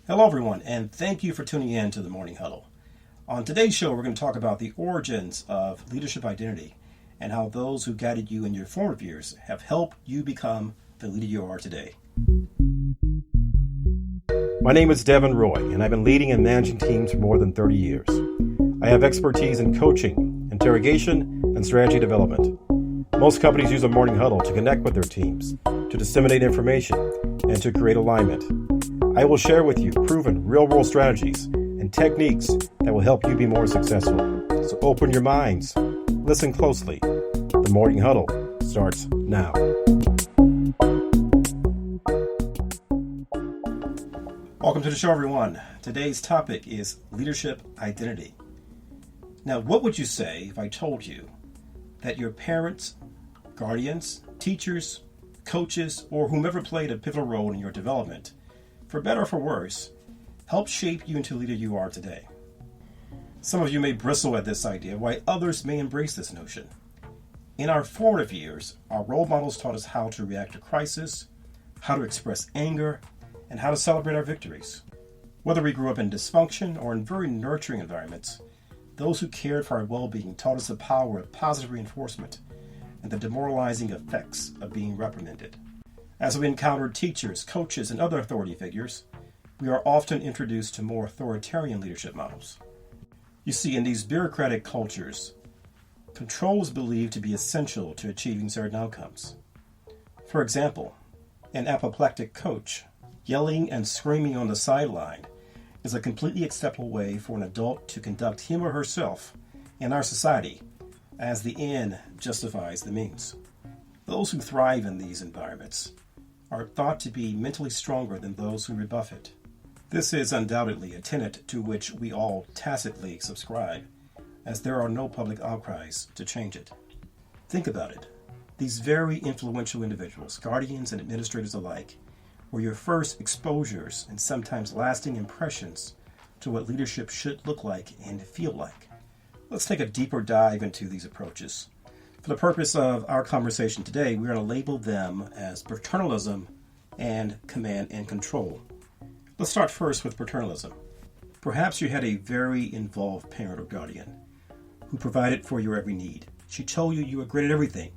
Hello, everyone, and thank you for tuning in to the Morning Huddle. On today's show, we're going to talk about the origins of leadership identity and how those who guided you in your formative years have helped you become the leader you are today. My name is Devin Roy, and I've been leading and managing teams for more than 30 years. I have expertise in coaching, interrogation, and strategy development. Most companies use a morning huddle to connect with their teams, to disseminate information, and to create alignment. I will share with you proven real-world strategies and techniques that will help you be more successful. So open your minds, listen closely. The Morning Huddle starts now. Welcome to the show, everyone. Today's topic is leadership identity. Now, what would you say if I told you that your parents, guardians, teachers, coaches, or whomever played a pivotal role in your development, for better or for worse, helped shape you into the leader you are today? Some of you may bristle at this idea, while others may embrace this notion. In our formative years, our role models taught us how to react to crisis, how to express anger, and how to celebrate our victories. Whether we grew up in dysfunction or in very nurturing environments, those who cared for our well-being taught us the power of positive reinforcement and the demoralizing effects of being reprimanded. As we encounter teachers, coaches, and other authority figures, we are often introduced to more authoritarian leadership models. You see, in these bureaucratic cultures, control is believed to be essential to achieving certain outcomes. For example, an apoplectic coach yelling and screaming on the sideline is a completely acceptable way for an adult to conduct him or herself in our society, as the end justifies the means. Those who thrive in these environments are thought to be mentally stronger than those who rebuff it. This is undoubtedly a tenet to which we all tacitly subscribe, as there are no public outcries to change it. Think about it. These very influential individuals, guardians and administrators alike, were your first exposures and sometimes lasting impressions to what leadership should look like and feel like. Let's take a deeper dive into these approaches. For the purpose of our conversation today, we're going to label them as paternalism and command and control. Let's start first with paternalism. Perhaps you had a very involved parent or guardian who provided for your every need. She told you you were great at everything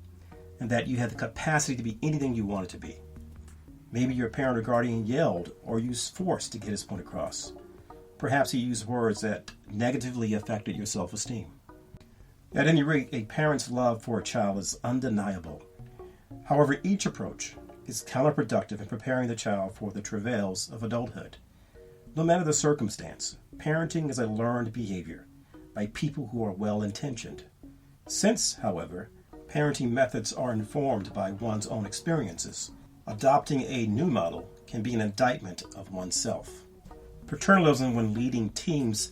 and that you had the capacity to be anything you wanted to be. Maybe your parent or guardian yelled or used force to get his point across. Perhaps he used words that negatively affected your self-esteem. At any rate, a parent's love for a child is undeniable. However, each approach is counterproductive in preparing the child for the travails of adulthood. No matter the circumstance, parenting is a learned behavior by people who are well-intentioned. Since, however, parenting methods are informed by one's own experiences, adopting a new model can be an indictment of oneself. Paternalism, when leading teams,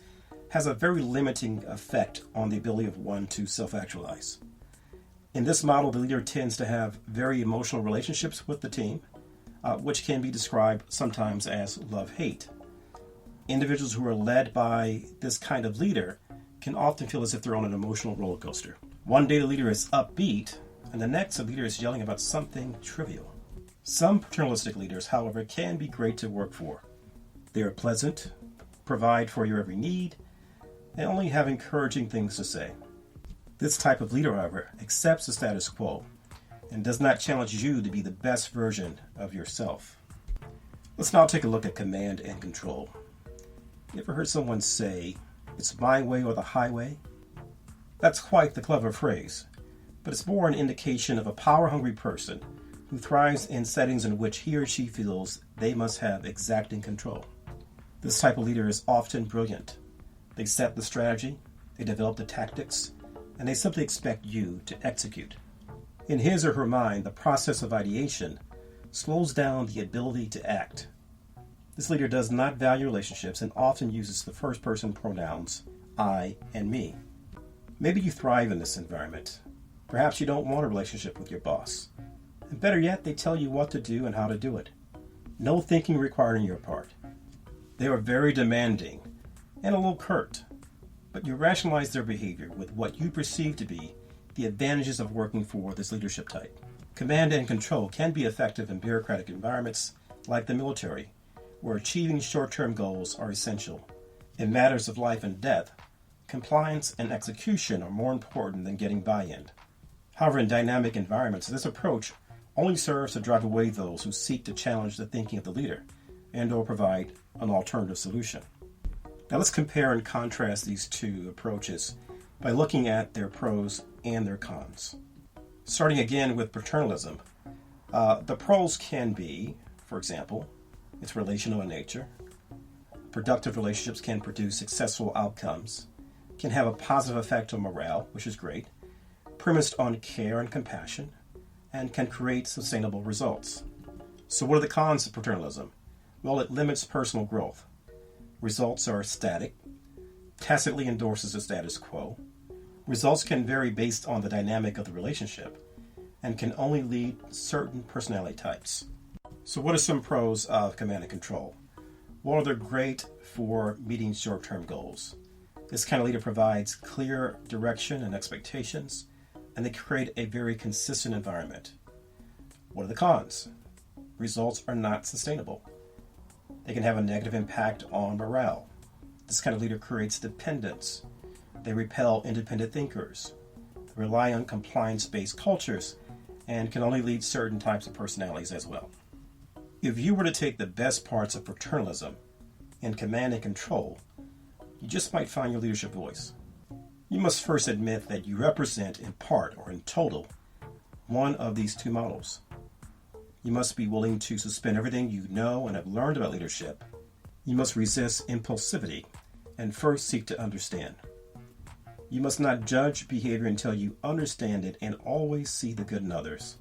has a very limiting effect on the ability of one to self-actualize. In this model, the leader tends to have very emotional relationships with the team, which can be described sometimes as love-hate. Individuals who are led by this kind of leader can often feel as if they're on an emotional roller coaster. One day the leader is upbeat, and the next the leader is yelling about something trivial. Some paternalistic leaders, however, can be great to work for. They are pleasant, provide for your every need, and only have encouraging things to say. This type of leader, however, accepts the status quo and does not challenge you to be the best version of yourself. Let's now take a look at command and control. You ever heard someone say, "It's my way or the highway"? That's quite the clever phrase, but it's more an indication of a power-hungry person who thrives in settings in which he or she feels they must have exacting control. This type of leader is often brilliant. They set the strategy, they develop the tactics, and they simply expect you to execute. In his or her mind, the process of ideation slows down the ability to act. This leader does not value relationships and often uses the first-person pronouns I and me. Maybe you thrive in this environment. Perhaps you don't want a relationship with your boss. And better yet, they tell you what to do and how to do it. No thinking required on your part. They are very demanding and a little curt, but you rationalize their behavior with what you perceive to be the advantages of working for this leadership type. Command and control can be effective in bureaucratic environments like the military, where achieving short-term goals are essential. In matters of life and death, compliance and execution are more important than getting buy-in. However, in dynamic environments, this approach only serves to drive away those who seek to challenge the thinking of the leader and/or provide an alternative solution. Now let's compare and contrast these two approaches by looking at their pros and their cons. Starting again with paternalism, the pros can be, for example, it's relational in nature. Productive relationships can produce successful outcomes, can have a positive effect on morale, which is great, premised on care and compassion, and can create sustainable results. So what are the cons of paternalism? Well, it limits personal growth. Results are static, tacitly endorses the status quo. Results can vary based on the dynamic of the relationship and can only lead certain personality types. So what are some pros of command and control? Well, they're great for meeting short-term goals. This kind of leader provides clear direction and expectations, and they create a very consistent environment. What are the cons? Results are not sustainable. They can have a negative impact on morale. This kind of leader creates dependence. They repel independent thinkers, rely on compliance-based cultures, and can only lead certain types of personalities as well. If you were to take the best parts of paternalism and command and control, you just might find your leadership voice. You must first admit that you represent in part or in total one of these two models. You must be willing to suspend everything you know and have learned about leadership. You must resist impulsivity and first seek to understand. You must not judge behavior until you understand it and always see the good in others.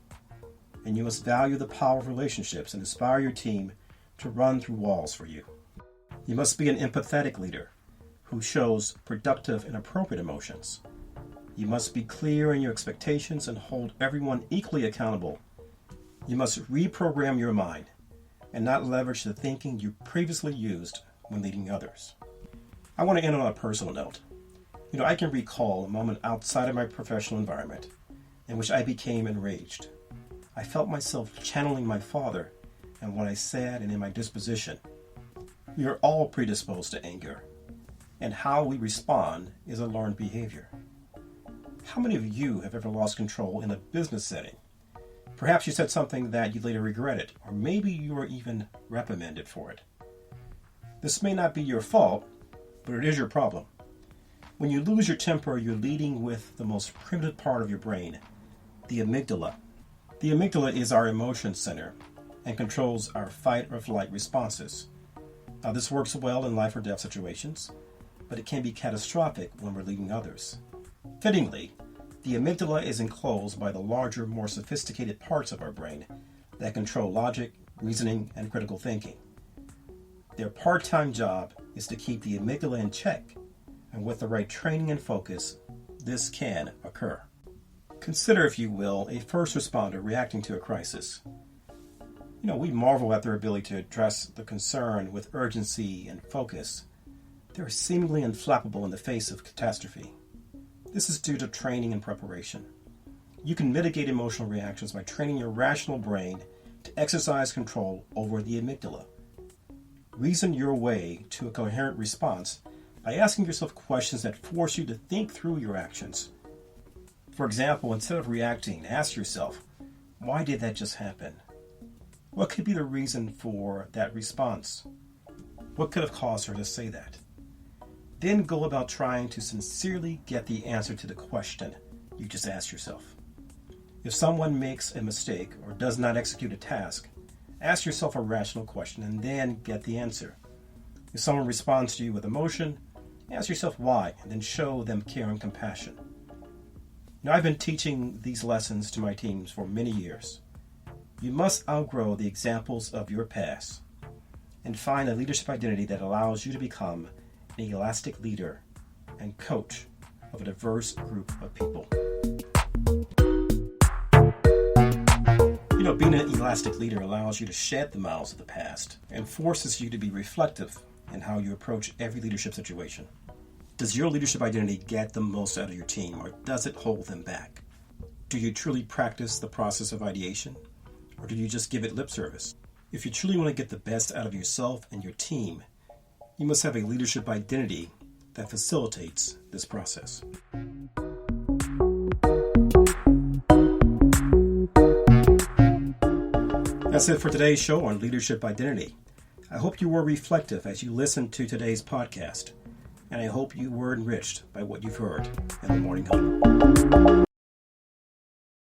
And you must value the power of relationships and inspire your team to run through walls for you. You must be an empathetic leader who shows productive and appropriate emotions. You must be clear in your expectations and hold everyone equally accountable. You must reprogram your mind and not leverage the thinking you previously used when leading others. I want to end on a personal note. I can recall a moment outside of my professional environment in which I became enraged. I felt myself channeling my father in what I said and in my disposition. We are all predisposed to anger, and how we respond is a learned behavior. How many of you have ever lost control in a business setting? Perhaps you said something that you later regretted, or maybe you were even reprimanded for it. This may not be your fault, but it is your problem. When you lose your temper, you're leading with the most primitive part of your brain, the amygdala. The amygdala is our emotion center and controls our fight or flight responses. Now, this works well in life or death situations, but it can be catastrophic when we're leading others. Fittingly, the amygdala is enclosed by the larger, more sophisticated parts of our brain that control logic, reasoning, and critical thinking. Their part-time job is to keep the amygdala in check, and with the right training and focus, this can occur. Consider, if you will, a first responder reacting to a crisis. We marvel at their ability to address the concern with urgency and focus. They're seemingly unflappable in the face of catastrophe. This is due to training and preparation. You can mitigate emotional reactions by training your rational brain to exercise control over the amygdala. Reason your way to a coherent response by asking yourself questions that force you to think through your actions. For example, instead of reacting, ask yourself, why did that just happen? What could be the reason for that response? What could have caused her to say that? Then go about trying to sincerely get the answer to the question you just asked yourself. If someone makes a mistake or does not execute a task, ask yourself a rational question and then get the answer. If someone responds to you with emotion, ask yourself why and then show them care and compassion. I've been teaching these lessons to my teams for many years. You must outgrow the examples of your past and find a leadership identity that allows you to become an elastic leader and coach of a diverse group of people. Being an elastic leader allows you to shed the miles of the past and forces you to be reflective in how you approach every leadership situation. Does your leadership identity get the most out of your team, or does it hold them back? Do you truly practice the process of ideation, or do you just give it lip service? If you truly want to get the best out of yourself and your team, you must have a leadership identity that facilitates this process. That's it for today's show on leadership identity. I hope you were reflective as you listened to today's podcast, and I hope you were enriched by what you've heard in the Morning Huddle.